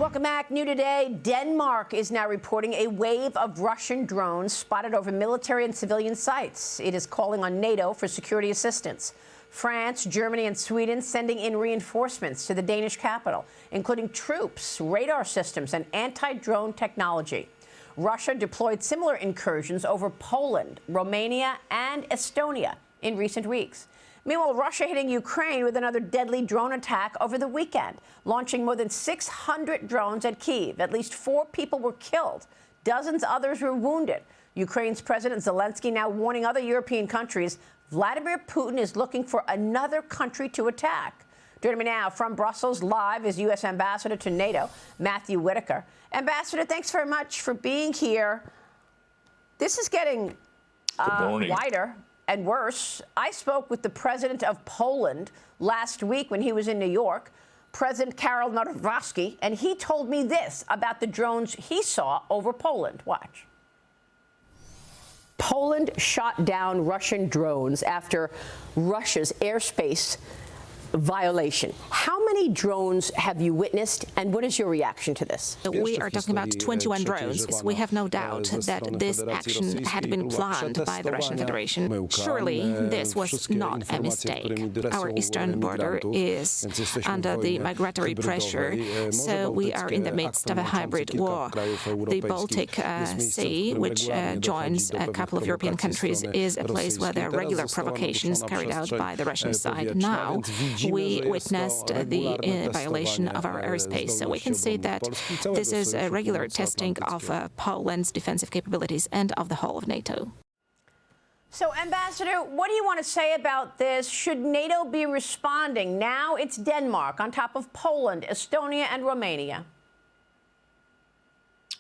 Welcome back. New today, Denmark is now reporting a wave of Russian drones spotted over military and civilian sites. It is calling on NATO for security assistance. France, Germany, and Sweden sending in reinforcements to the Danish capital, including troops, radar systems, and anti-drone technology. Russia deployed similar incursions over Poland, Romania, and Estonia in recent weeks. Meanwhile, Russia hitting Ukraine with another deadly drone attack over the weekend, launching more than 600 drones at Kyiv. At least 4 people were killed. Dozens others were wounded. Ukraine's President Zelensky now warning other European countries Vladimir Putin is looking for another country to attack. Joining me now from Brussels live is U.S. Ambassador to NATO, Matthew Whitaker. Ambassador, thanks very much for being here. This is getting wider and worse. I spoke with the president of Poland last week when he was in New York, President Karol Nawrocki, and he told me this about the drones he saw over Poland. Watch. Poland shot down Russian drones after Russia's airspace violation. How many drones have you witnessed, and what is your reaction to this? We are talking about 21 drones, so we have no doubt that this action had been planned by the Russian Federation. Surely this was not a mistake. Our eastern border is under the migratory pressure, so we are in the midst of a hybrid war. The Baltic Sea, which joins a couple of European countries, is a place where there are regular provocations carried out by the Russian side. Now, we witnessed the violation of our airspace. So we can say that this is a regular testing of Poland's defensive capabilities and of the whole of NATO. So, Ambassador, what do you want to say about this? Should NATO be responding? Now it's Denmark on top of Poland, Estonia, and Romania.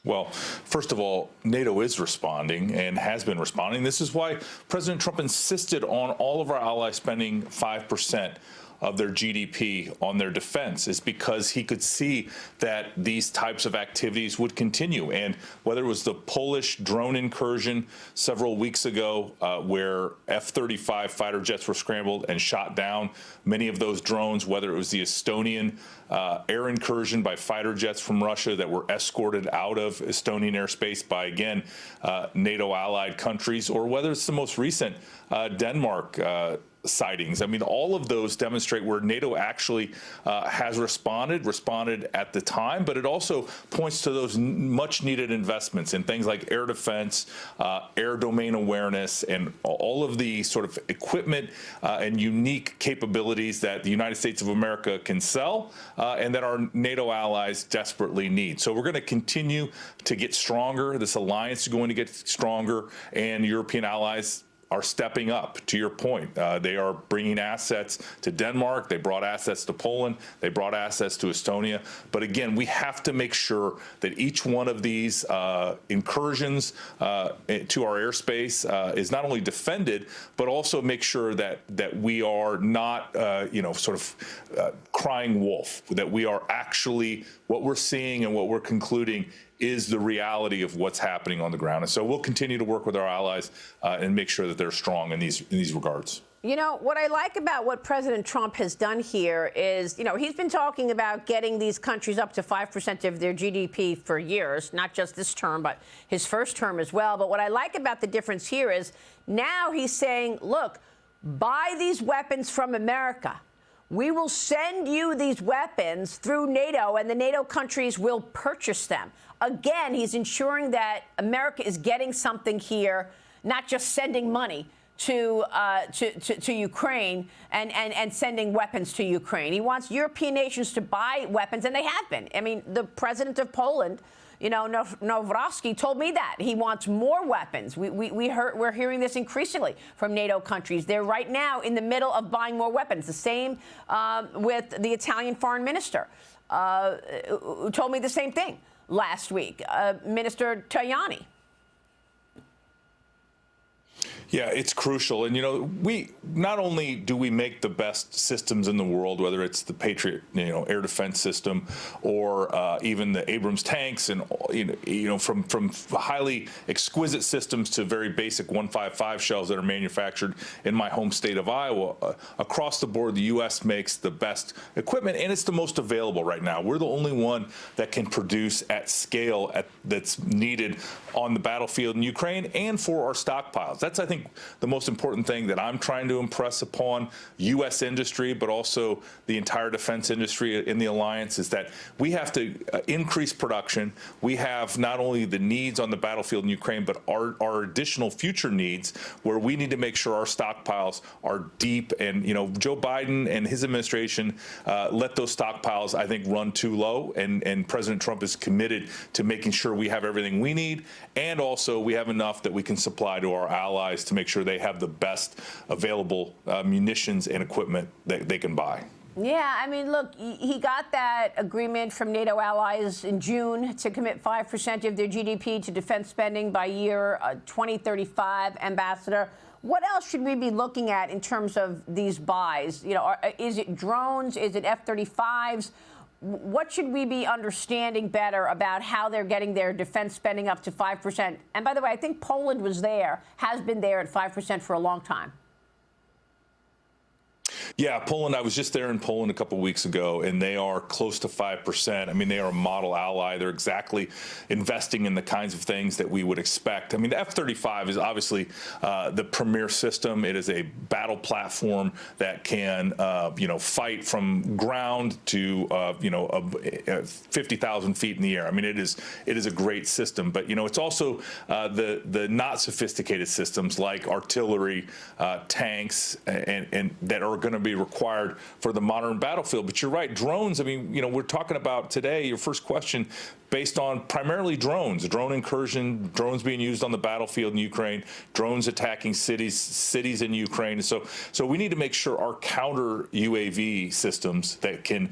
Well, first of all, NATO is responding and has been responding. This is why President Trump insisted on all of our allies spending 5% of their GDP on their defense, is because he could see that these types of activities would continue. And whether it was the Polish drone incursion several weeks ago, where F-35 fighter jets were scrambled and shot down many of those drones, whether it was the Estonian air incursion by fighter jets from Russia that were escorted out of Estonian airspace by, again, NATO allied countries, or whether it's the most recent Denmark sightings. I mean, all of those demonstrate where NATO actually has responded at the time, but it also points to those much needed investments in things like air defense, air domain awareness, and all of the sort of equipment and unique capabilities that the United States of America can sell and that our NATO allies desperately need. So we're going to continue to get stronger. This alliance is going to get stronger, and European allies are stepping up, to your point. They are bringing assets to Denmark. They brought assets to Poland. They brought assets to Estonia. But again, we have to make sure that each one of these incursions to our airspace is not only defended, but also make sure that we are not, sort of crying wolf, that we are actually, what we're seeing and what we're concluding is the reality of what's happening on the ground. And so we'll continue to work with our allies and make sure that they're strong in these regards. You know, what I like about what President Trump has done here is, he's been talking about getting these countries up to 5% of their GDP for years, not just this term, but his first term as well. But what I like about the difference here is now he's saying, look, buy these weapons from America. We will send you these weapons through NATO, and the NATO countries will purchase them. Again, he's ensuring that America is getting something here, not just sending money to Ukraine and sending weapons to Ukraine. He wants European nations to buy weapons, and they have been. I mean, the president of Poland, Nawrocki, told me that he wants more weapons. We're hearing this increasingly from NATO countries. They're right now in the middle of buying more weapons. The same with the Italian foreign minister, who told me the same thing last week, Minister Tajani. Yeah, it's crucial. And, we not only do we make the best systems in the world, whether it's the Patriot, air defense system or even the Abrams tanks and, from highly exquisite systems to very basic 155 shells that are manufactured in my home state of Iowa. Across the board, the U.S. makes the best equipment, and it's the most available right now. We're the only one that can produce at scale that's needed on the battlefield in Ukraine and for our stockpiles. That's, I think, the most important thing that I'm trying to impress upon U.S. industry, but also the entire defense industry in the alliance, is that we have to increase production. We have not only the needs on the battlefield in Ukraine, but our additional future needs, where we need to make sure our stockpiles are deep. And, Joe Biden and his administration let those stockpiles, I think, run too low. And President Trump is committed to making sure we have everything we need, and also we have enough that we can supply to our allies to make sure they have the best available munitions and equipment that they can buy. Yeah, I mean, look, he got that agreement from NATO allies in June to commit 5% of their GDP to defense spending by year 2035, Ambassador. What else should we be looking at in terms of these buys? Is it drones? Is it F-35s? What should we be understanding better about how they're getting their defense spending up to 5%? And by the way, I think Poland has been there at 5% for a long time. Yeah, Poland. I was just there in Poland a couple of weeks ago, and they are close to 5%. I mean, they are a model ally. They're exactly investing in the kinds of things that we would expect. I mean, the F-35 is obviously the premier system. It is a battle platform that can, fight from ground to, 50,000 feet in the air. I mean, it is a great system. But, it's also the not sophisticated systems like artillery, tanks, and that are going to be required for the modern battlefield. But you're right, drones, I mean, we're talking about today, your first question, based on primarily drones, drone incursion, drones being used on the battlefield in Ukraine, drones attacking cities in Ukraine. So we need to make sure our counter UAV systems that can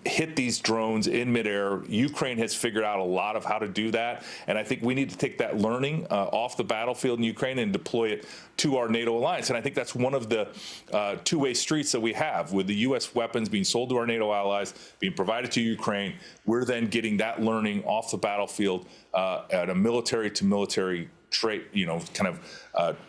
hit these drones in midair, Ukraine has figured out a lot of how to do that. And I think we need to take that learning off the battlefield in Ukraine and deploy it to our NATO alliance. And I think that's one of the two-way streets that we have, with the U.S. weapons being sold to our NATO allies, being provided to Ukraine. We're then getting that learning off the battlefield at a military-to-military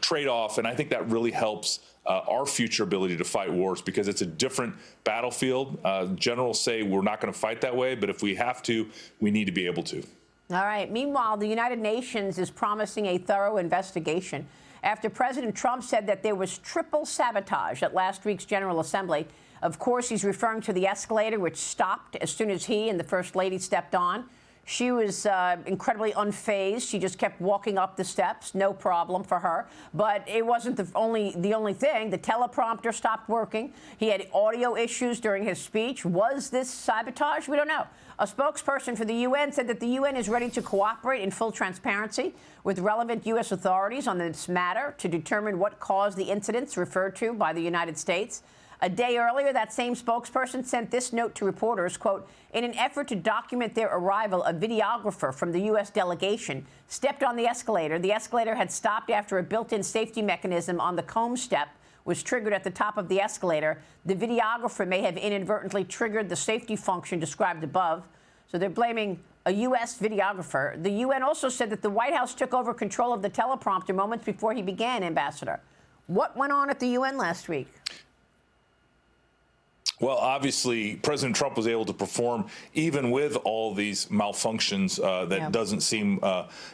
trade-off. And I think that really helps our future ability to fight wars, because it's a different battlefield. Generals say we're not going to fight that way, but if we have to, we need to be able to. All right. Meanwhile, the United Nations is promising a thorough investigation after President Trump said that there was triple sabotage at last week's General Assembly. Of course, he's referring to the escalator, which stopped as soon as he and the First Lady stepped on. She was incredibly unfazed. She just kept walking up the steps, no problem for her. But it wasn't the only thing. The teleprompter stopped working. He had audio issues during his speech. Was this sabotage? We don't know. A spokesperson for the UN said that the UN is ready to cooperate in full transparency with relevant U.S. authorities on this matter to determine what caused the incidents referred to by the United States. A day earlier, that same spokesperson sent this note to reporters, quote, in an effort to document their arrival, a videographer from the U.S. delegation stepped on the escalator. The escalator had stopped after a built-in safety mechanism on the comb step was triggered at the top of the escalator. The videographer may have inadvertently triggered the safety function described above. So they're blaming a U.S. videographer. The UN also said that the White House took over control of the teleprompter moments before he began, Ambassador. What went on at the UN last week? Well, obviously, President Trump was able to perform even with all these malfunctions. That doesn't seem,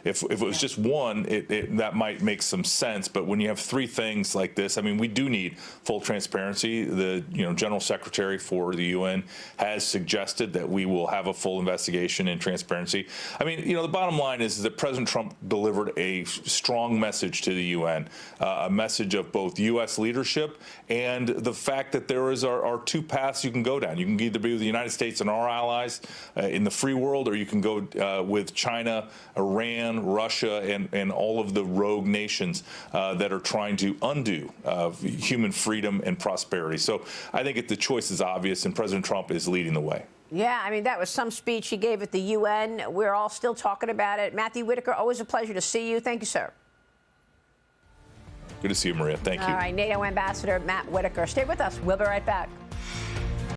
if it was just one, that might make some sense. But when you have three things like this, I mean, we do need full transparency. The General Secretary for the UN has suggested that we will have a full investigation and transparency. I mean, the bottom line is that President Trump delivered a strong message to the UN, a message of both U.S. leadership and the fact that there is our two paths you can go down. You can either be with the United States and our allies in the free world, or you can go with China, Iran, Russia, and all of the rogue nations that are trying to undo human freedom and prosperity. So I think the choice is obvious, and President Trump is leading the way. Yeah, I mean, that was some speech he gave at the UN. We're all still talking about it. Matthew Whitaker, always a pleasure to see you. Thank you, sir. Good to see you, Maria. Thank you. All right, NATO Ambassador Matt Whitaker. Stay with us. We'll be right back.